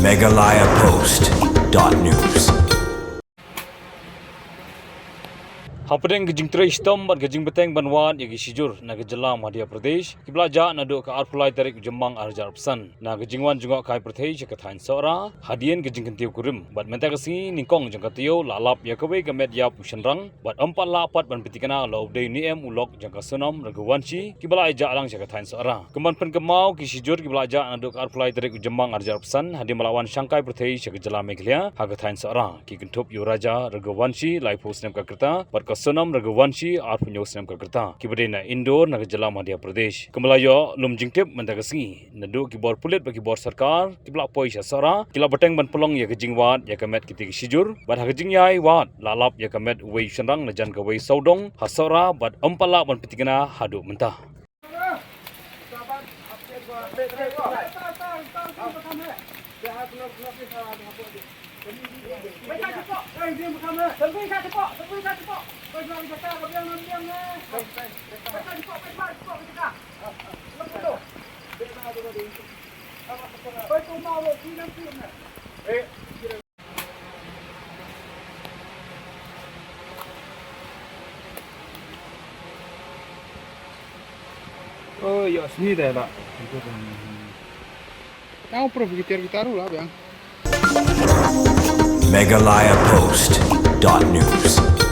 megalayapost.news. Hampering gejing teri stom ban gejing beteng banwan yagi sijur na gejelam Madhya Pradesh kiblaja na do ka arpulai tarik jembang arjar pesan na gejingwan juga kai pradesh ka thain sora hadien gejing kentiu kurim bat menta kasi ningkong jang katio lalap ya kawe gamet ya pushanrang bat empat lapat ban pitikana lo de ni em ulok jang kasunam ragwanchi kibla ja alang jang thain sora keman pen kemau ki sijur kiblaja na do ka arpulai tarik jembang arjar pesan hadien melawan shangkai pradesh ka jelam meglia ha ka thain sora ki kentup yu raja ragwanchi lai posnem ka kerta bat Sonam Raghuvanshi Arpunyo Snam Kakrta Kibadena Indore Nagajala Madhya Pradesh Kemalayo Lum Jingtip Mandagasi Nadu Kibor Pulit bagi Kibor Sarkar Kibla Poisha Sara Kila Bateng Ban Pelong Ya Kejing Wat Ya Kamet Kitik Sijur Bat Hakejing Yai Wat Lalap Ya Kamet Wei Shanrang Najan Ka Wei Saudong Hasara Bat Empala Ban Pitikana Hadu Mentah Oh iya sini deh pak. Kamu perlu gitar lah bang. megalayapost.news.